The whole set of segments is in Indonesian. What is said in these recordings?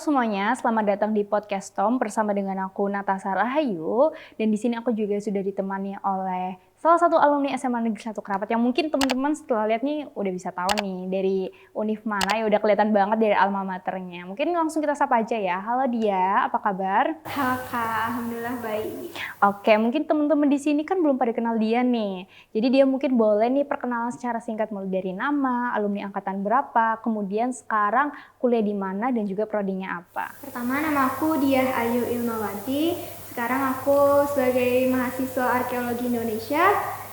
semuanya, selamat datang di podcast Tom bersama dengan aku Natasha Rahayu, dan di sini aku juga sudah ditemani oleh salah satu alumni SMA Negeri 1 Kerapat yang mungkin teman-teman setelah lihat nih udah bisa tahu nih dari univ mana, ya udah kelihatan banget dari alma maternya. Mungkin langsung kita sapa aja ya. Halo Dia, apa kabar? Halo Kak, alhamdulillah baik. Oke, mungkin teman-teman di sini kan belum pada kenal dia nih. Jadi dia mungkin boleh nih perkenalan secara singkat mulai dari nama, alumni angkatan berapa, kemudian sekarang kuliah di mana dan juga prodinya apa. Pertama, nama aku Diah Ayu Ilmawati. Sekarang aku sebagai mahasiswa Arkeologi Indonesia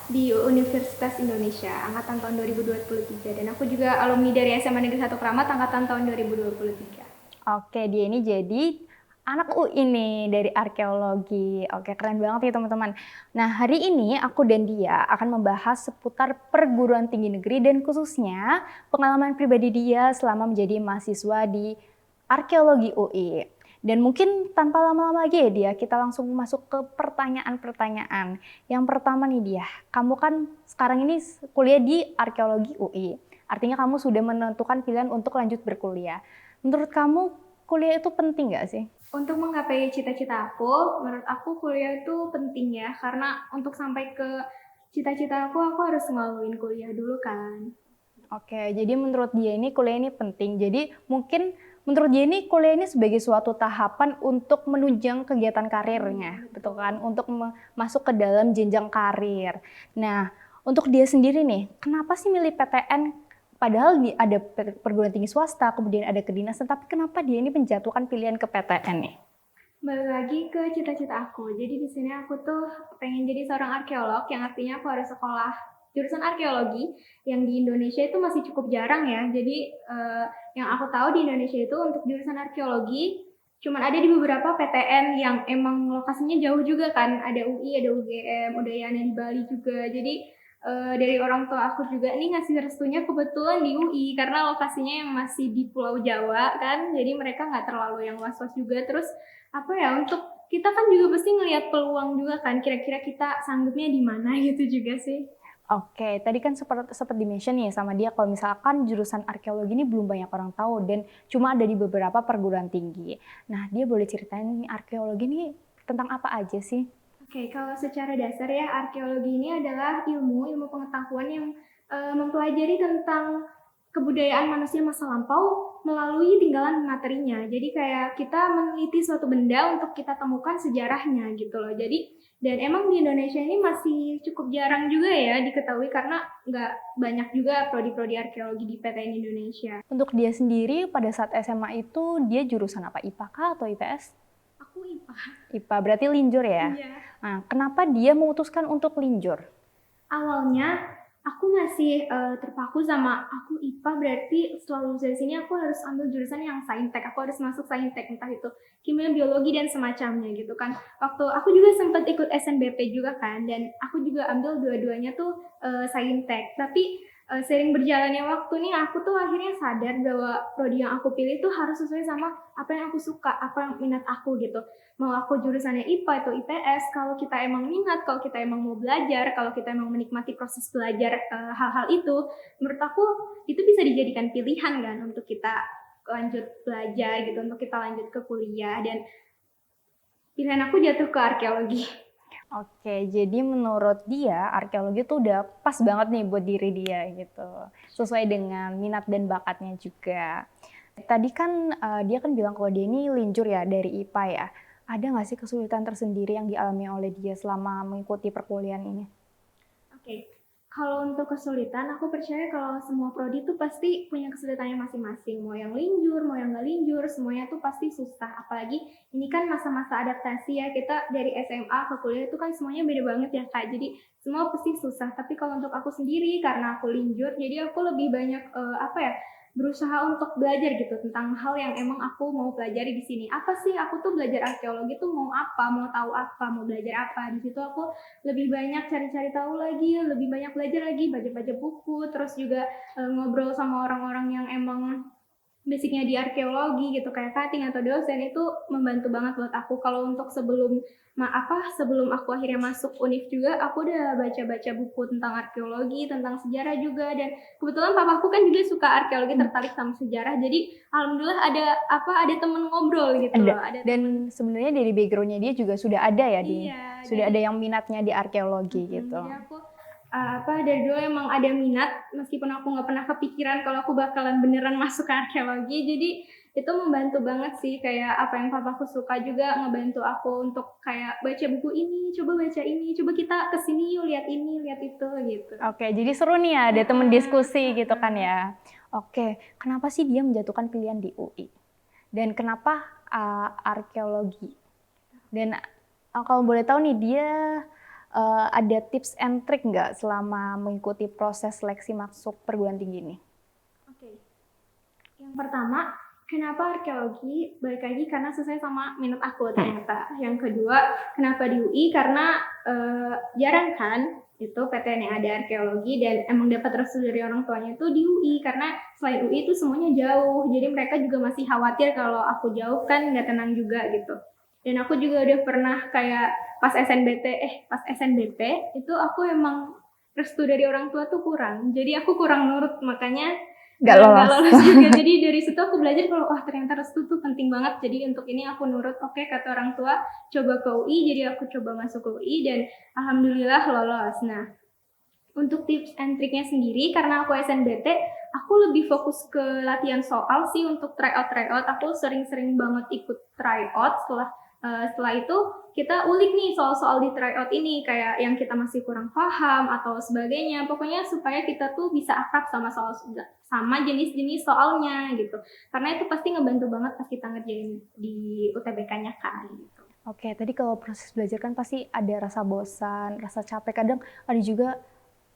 di Universitas Indonesia angkatan tahun 2023, dan aku juga alumni dari SMA Negeri 1 Keramat angkatan tahun 2023. Oke, dia ini jadi anak UI nih dari arkeologi. Oke, keren banget nih teman-teman. Nah, hari ini aku dan dia akan membahas seputar perguruan tinggi negeri dan khususnya pengalaman pribadi dia selama menjadi mahasiswa di arkeologi UI. Dan mungkin tanpa lama-lama lagi ya dia, kita langsung masuk ke pertanyaan-pertanyaan. Yang pertama nih dia, kamu kan sekarang ini kuliah di arkeologi UI. Artinya kamu sudah menentukan pilihan untuk lanjut berkuliah. Menurut kamu kuliah itu penting nggak sih? Untuk menggapai cita-cita aku, menurut aku kuliah itu penting ya, karena untuk sampai ke cita-cita aku harus ngelaluin kuliah dulu kan. Oke, jadi menurut dia ini kuliah ini penting. Jadi mungkin menurut dia ini kuliah ini sebagai suatu tahapan untuk menunjang kegiatan karirnya, betul kan? Untuk masuk ke dalam jenjang karir. Nah, untuk dia sendiri nih, kenapa sih milih PTN? Padahal ada perguruan tinggi swasta, kemudian ada kedinasan, tapi kenapa dia ini menjatuhkan pilihan ke PTN nih? Balik lagi ke cita-cita aku. Jadi di sini aku tuh pengen jadi seorang arkeolog, yang artinya aku harus sekolah jurusan arkeologi yang di Indonesia itu masih cukup jarang ya. Jadi yang aku tahu di Indonesia itu untuk jurusan arkeologi cuman ada di beberapa PTN yang emang lokasinya jauh juga kan. Ada UI, ada UGM, Udayana di Bali juga. Jadi dari orang tua aku juga nih ngasih restunya kebetulan di UI karena lokasinya yang masih di Pulau Jawa kan. Jadi mereka nggak terlalu yang was-was juga. Terus apa ya, untuk kita kan juga pasti ngelihat peluang juga kan, kira-kira kita sanggupnya di mana gitu juga sih. Oke, tadi kan sempat di-mention nih sama dia kalau misalkan jurusan arkeologi ini belum banyak orang tahu dan cuma ada di beberapa perguruan tinggi. Nah, dia boleh ceritain nih arkeologi ini tentang apa aja sih? Oke, kalau secara dasar ya, arkeologi ini adalah ilmu pengetahuan yang mempelajari tentang kebudayaan manusia masa lampau melalui tinggalan materinya. Jadi kayak kita meneliti suatu benda untuk kita temukan sejarahnya gitu loh. Jadi dan emang di Indonesia ini masih cukup jarang juga ya diketahui karena nggak banyak juga prodi-prodi arkeologi di PTN Indonesia. Untuk dia sendiri pada saat SMA itu dia jurusan apa? IPA kah atau IPS? Aku IPA. IPA, berarti linjur ya? Iya. Nah, kenapa dia memutuskan untuk linjur? Awalnya aku masih terpaku sama aku IPA, berarti setelah lulus dari sini aku harus ambil jurusan yang saintek, aku harus masuk saintek, entah itu kimia, biologi dan semacamnya gitu kan. Waktu aku juga sempat ikut SNBP juga kan, dan aku juga ambil dua-duanya tuh saintek. Tapi sering berjalannya waktu nih, aku tuh akhirnya sadar bahwa prodi yang aku pilih tuh harus sesuai sama apa yang aku suka, apa yang minat aku gitu. Mau aku jurusannya IPA atau IPS, kalau kita emang minat, kalau kita emang mau belajar, kalau kita emang menikmati proses belajar hal-hal itu, menurut aku itu bisa dijadikan pilihan kan untuk kita lanjut belajar gitu, untuk kita lanjut ke kuliah, dan pilihan aku jatuh ke arkeologi. Oke, jadi menurut dia arkeologi tuh udah pas banget nih buat diri dia gitu. Sesuai dengan minat dan bakatnya juga. Tadi kan dia kan bilang kalau dia ini linjur ya dari IPA ya. Ada nggak sih kesulitan tersendiri yang dialami oleh dia selama mengikuti perkuliahan ini? Oke, kalau untuk kesulitan, aku percaya kalau semua prodi itu pasti punya kesulitannya masing-masing. Mau yang linjur, mau yang nggak linjur, semuanya tuh pasti susah. Apalagi ini kan masa-masa adaptasi ya, kita dari SMA ke kuliah itu kan semuanya beda banget ya Kak. Jadi semua pasti susah. Tapi kalau untuk aku sendiri, karena aku linjur, jadi aku lebih banyak berusaha untuk belajar gitu tentang hal yang emang aku mau pelajari di sini. Apa sih aku tuh belajar arkeologi tuh mau apa, mau tahu apa, mau belajar apa. Di situ aku lebih banyak cari-cari tahu lagi, lebih banyak belajar lagi, baca-baca buku, terus juga ngobrol sama orang-orang yang emang basicnya di arkeologi gitu kayak cutting atau dosen itu membantu banget buat aku. Kalau untuk sebelum aku akhirnya masuk UNIF juga aku udah baca-baca buku tentang arkeologi, tentang sejarah juga, dan kebetulan papaku kan juga suka arkeologi, tertarik sama sejarah. Jadi alhamdulillah ada temen ngobrol gitu loh, ada Dan sebenarnya dari backgroundnya dia juga sudah ada ya iya, sudah ada yang minatnya di arkeologi gitu. jadi aku dari dulu emang ada minat meskipun aku nggak pernah kepikiran kalau aku bakalan beneran masuk ke arkeologi. Jadi itu membantu banget sih, kayak apa yang papaku suka juga ngebantu aku untuk kayak baca buku ini, coba baca ini, coba kita kesini yuk lihat ini, lihat itu gitu. Oke, jadi seru nih ya, ada temen diskusi gitu kan ya. Oke, kenapa sih dia menjatuhkan pilihan di UI? Dan kenapa arkeologi? Dan kalau boleh tahu nih, dia ada tips and trick nggak selama mengikuti proses seleksi masuk perguruan tinggi ini? Oke. Yang pertama, kenapa arkeologi? Balik lagi karena sesuai sama minat aku ternyata. Yang kedua, kenapa di UI? Karena jarang kan itu PTN yang ada arkeologi, dan emang dapat restu dari orang tuanya itu di UI, karena selain UI itu semuanya jauh. Jadi mereka juga masih khawatir kalau aku jauh kan nggak tenang juga gitu. Dan aku juga udah pernah kayak pas SNBP itu aku emang restu dari orang tua tuh kurang. Jadi aku kurang nurut, makanya Nggak lolos juga. Jadi dari situ aku belajar kalau ternyata restu tuh penting banget. Jadi untuk ini aku nurut, oke kata orang tua coba ke UI, jadi aku coba masuk ke UI dan alhamdulillah lolos. Nah, untuk tips and triknya sendiri, karena aku SNBT, aku lebih fokus ke latihan soal sih. Untuk tryout aku sering-sering banget ikut tryout. Setelah itu kita ulik nih soal-soal di tryout ini, kayak yang kita masih kurang paham atau sebagainya. Pokoknya supaya kita tuh bisa akrab sama jenis-jenis soalnya gitu. Karena itu pasti ngebantu banget pas kita ngerjain di UTBK-nya kan gitu. Oke, tadi kalau proses belajar kan pasti ada rasa bosan, rasa capek. Kadang ada juga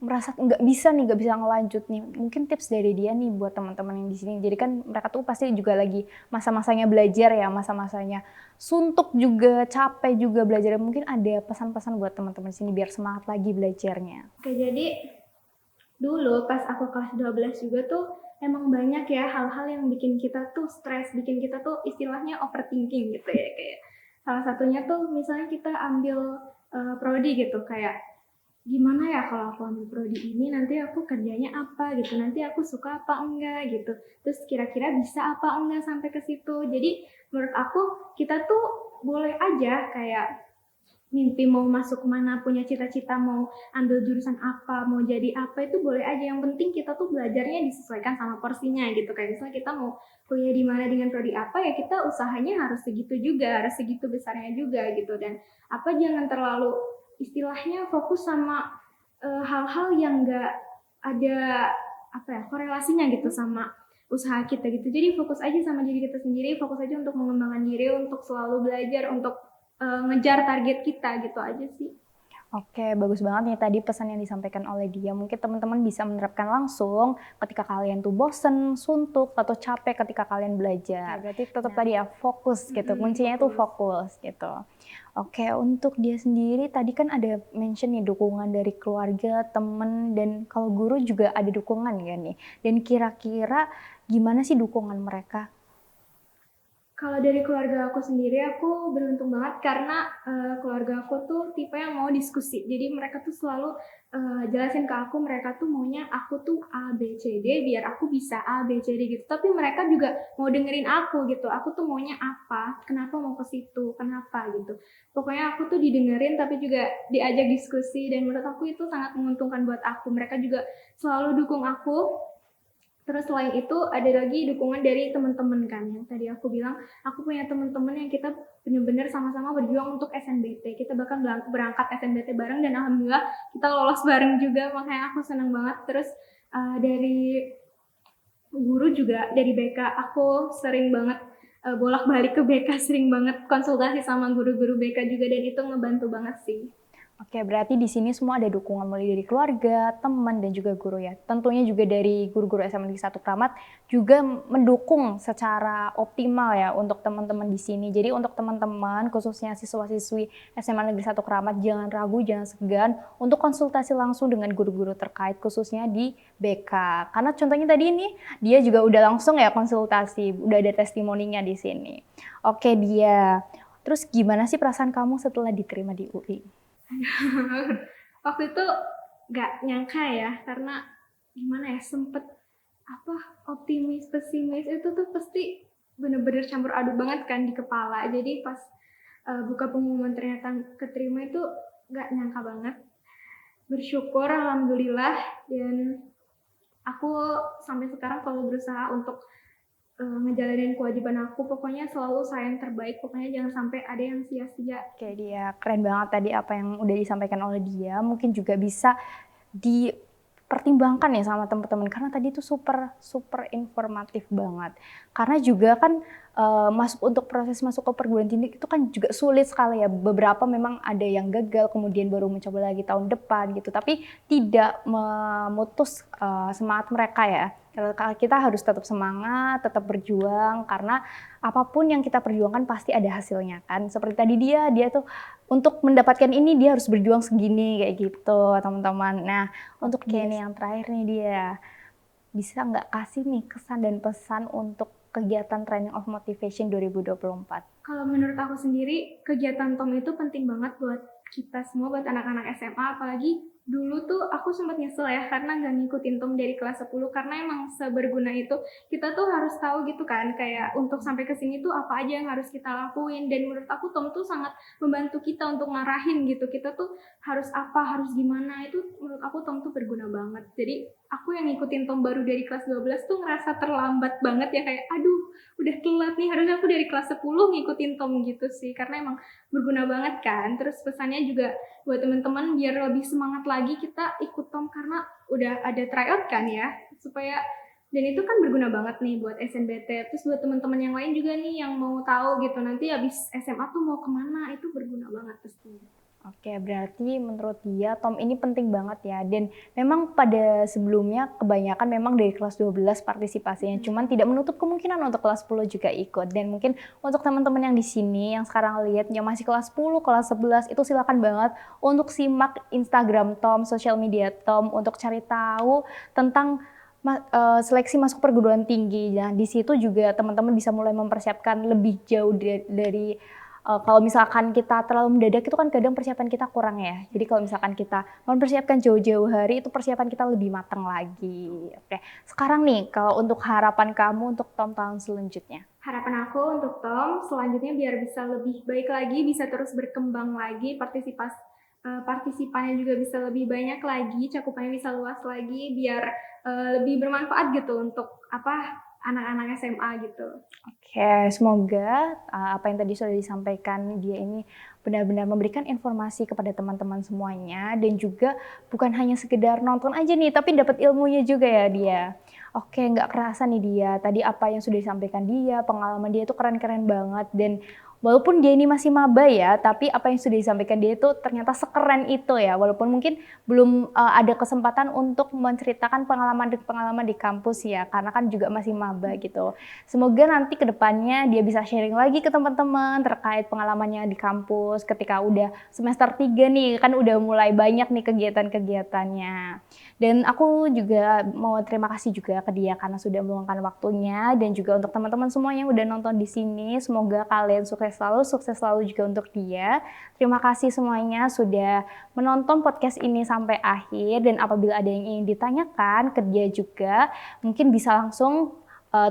merasa nggak bisa ngelanjut nih. Mungkin tips dari dia nih buat teman-teman yang di sini. Jadi kan mereka tuh pasti juga lagi masa-masanya belajar ya, masa-masanya suntuk juga, capek juga belajar. Mungkin ada pesan-pesan buat teman-teman di sini biar semangat lagi belajarnya. Oke, jadi dulu pas aku kelas 12 juga tuh emang banyak ya hal-hal yang bikin kita tuh stres, bikin kita tuh istilahnya overthinking gitu ya. Kayak salah satunya tuh misalnya kita ambil prodi gitu, kayak gimana ya kalau aku ambil prodi ini, nanti aku kerjanya apa gitu, nanti aku suka apa enggak gitu, terus kira-kira bisa apa enggak sampai ke situ. Jadi menurut aku kita tuh boleh aja kayak mimpi mau masuk mana, punya cita-cita mau ambil jurusan apa, mau jadi apa, itu boleh aja. Yang penting kita tuh belajarnya disesuaikan sama porsinya gitu. Kayak misalnya kita mau kuliah di mana dengan prodi apa, ya kita usahanya harus segitu juga, harus segitu besarnya juga gitu. Dan jangan terlalu istilahnya fokus sama hal-hal yang enggak ada korelasinya gitu sama usaha kita gitu. Jadi fokus aja sama diri kita sendiri, fokus aja untuk mengembangkan diri, untuk selalu belajar, untuk ngejar target kita gitu aja sih. Oke, bagus banget nih tadi pesan yang disampaikan oleh dia. Mungkin teman-teman bisa menerapkan langsung ketika kalian tuh bosen, suntuk, atau capek ketika kalian belajar. Berarti tetap tadi ya fokus gitu, kuncinya itu fokus gitu. Oke, untuk dia sendiri tadi kan ada mention nih dukungan dari keluarga, temen, dan kalau guru juga ada dukungan kan nih. Dan kira-kira gimana sih dukungan mereka? Kalau dari keluarga aku sendiri, aku beruntung banget karena keluarga aku tuh tipe yang mau diskusi. Jadi mereka tuh selalu jelasin ke aku, mereka tuh maunya aku tuh A, B, C, D, biar aku bisa A, B, C, D gitu. Tapi mereka juga mau dengerin aku gitu. Aku tuh maunya apa, kenapa mau ke situ, kenapa gitu. Pokoknya aku tuh didengerin tapi juga diajak diskusi, dan menurut aku itu sangat menguntungkan buat aku. Mereka juga selalu dukung aku. Terus selain itu ada lagi dukungan dari teman-teman kan, yang tadi aku bilang aku punya teman-teman yang kita benar-benar sama-sama berjuang untuk SNBT. Kita bahkan berangkat SNBT bareng dan alhamdulillah kita lolos bareng juga, makanya aku senang banget. Terus dari guru juga, dari BK aku sering banget bolak-balik ke BK, sering banget konsultasi sama guru-guru BK juga, dan itu ngebantu banget sih. Oke, berarti di sini semua ada dukungan mulai dari keluarga, teman, dan juga guru ya. Tentunya juga dari guru-guru SMA Negeri 1 Kramat juga mendukung secara optimal ya untuk teman-teman di sini. Jadi untuk teman-teman, khususnya siswa-siswi SMA Negeri 1 Kramat, jangan ragu, jangan segan untuk konsultasi langsung dengan guru-guru terkait, khususnya di BK. Karena contohnya tadi ini, dia juga udah langsung ya konsultasi, udah ada testimoninya di sini. Oke, dia. Terus gimana sih perasaan kamu setelah diterima di UI? Waktu itu nggak nyangka ya, karena gimana ya, sempet apa, optimis pesimis itu tuh pasti bener-bener campur aduk banget kan di kepala. Jadi pas buka pengumuman ternyata keterima itu nggak nyangka banget. Bersyukur alhamdulillah, dan aku sampai sekarang selalu berusaha untuk ngejalanin kewajiban aku. Pokoknya selalu saya yang terbaik, pokoknya jangan sampai ada yang sia-sia. Oke, dia keren banget tadi apa yang udah disampaikan oleh dia. Mungkin juga bisa dipertimbangkan ya sama teman-teman, karena tadi itu super informatif banget. Karena juga kan untuk proses masuk ke perguruan tinggi itu kan juga sulit sekali ya. Beberapa memang ada yang gagal kemudian baru mencoba lagi tahun depan gitu, tapi tidak memutus semangat mereka ya. Kita harus tetap semangat, tetap berjuang, karena apapun yang kita perjuangkan pasti ada hasilnya kan. Seperti tadi dia tuh untuk mendapatkan ini dia harus berjuang segini kayak gitu teman-teman. Nah, untuk Kenny yang terakhir nih, dia bisa nggak kasih nih kesan dan pesan untuk kegiatan Training of Motivation 2024? Kalau menurut aku sendiri, kegiatan TOM itu penting banget buat kita semua, buat anak-anak SMA, apalagi dulu tuh aku sempat nyesel ya karena nggak ngikutin TOM dari kelas 10, karena emang seberguna itu. Kita tuh harus tahu gitu kan, kayak untuk sampai ke sini tuh apa aja yang harus kita lakuin, dan menurut aku TOM tuh sangat membantu kita untuk ngarahin gitu. Kita tuh harus apa, harus gimana, itu menurut aku TOM tuh berguna banget. Jadi aku yang ngikutin TOM baru dari kelas 12 tuh ngerasa terlambat banget ya, kayak aduh udah telat nih, harusnya aku dari kelas 10 ngikutin TOM gitu sih, karena emang berguna banget kan. Terus pesannya juga buat teman-teman biar lebih semangat lagi kita ikut TOM, karena udah ada tryout kan ya, supaya, dan itu kan berguna banget nih buat SNBT. Terus buat teman-teman yang lain juga nih yang mau tahu gitu nanti habis SMA tuh mau kemana, itu berguna banget pastinya. Oke, berarti menurut dia TOM ini penting banget ya, dan memang pada sebelumnya kebanyakan memang dari kelas 12 partisipasinya, cuman tidak menutup kemungkinan untuk kelas 10 juga ikut. Dan mungkin untuk teman-teman yang di sini yang sekarang lihat yang masih kelas 10, kelas 11 itu silakan banget untuk simak Instagram TOM, sosial media TOM untuk cari tahu tentang seleksi masuk perguruan tinggi. Nah, di situ juga teman-teman bisa mulai mempersiapkan lebih jauh dari kalau misalkan kita terlalu mendadak itu kan kadang persiapan kita kurang ya. Jadi kalau misalkan kita mempersiapkan jauh-jauh hari itu persiapan kita lebih matang lagi. Oke, sekarang nih kalau untuk harapan kamu untuk tahun selanjutnya. Harapan aku untuk TOM selanjutnya biar bisa lebih baik lagi, bisa terus berkembang lagi, partisipannya juga bisa lebih banyak lagi, cakupannya bisa luas lagi, biar lebih bermanfaat gitu untuk anak-anak SMA gitu. Oke, semoga apa yang tadi sudah disampaikan dia ini benar-benar memberikan informasi kepada teman-teman semuanya, dan juga bukan hanya sekedar nonton aja nih, tapi dapat ilmunya juga ya dia. Oke, nggak kerasa nih dia, tadi apa yang sudah disampaikan dia, pengalaman dia itu keren-keren banget, dan walaupun dia ini masih maba ya, tapi apa yang sudah disampaikan dia itu ternyata sekeren itu ya, walaupun mungkin belum ada kesempatan untuk menceritakan pengalaman di kampus ya, karena kan juga masih maba gitu. Semoga nanti ke depannya dia bisa sharing lagi ke teman-teman terkait pengalamannya di kampus ketika udah semester 3 nih, kan udah mulai banyak nih kegiatan-kegiatannya. Dan aku juga mau terima kasih juga ke dia karena sudah meluangkan waktunya, dan juga untuk teman-teman semua yang udah nonton di sini, semoga kalian sukses selalu juga untuk dia. Terima kasih semuanya sudah menonton podcast ini sampai akhir, dan apabila ada yang ingin ditanyakan ke dia juga, mungkin bisa langsung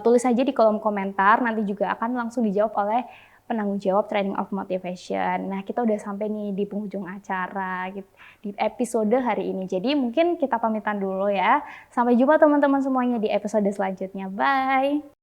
tulis saja di kolom komentar, nanti juga akan langsung dijawab oleh penanggung jawab Training of Motivation. Nah, kita udah sampai nih di penghujung acara gitu, di episode hari ini. Jadi mungkin kita pamitan dulu ya. Sampai jumpa teman-teman semuanya di episode selanjutnya. Bye!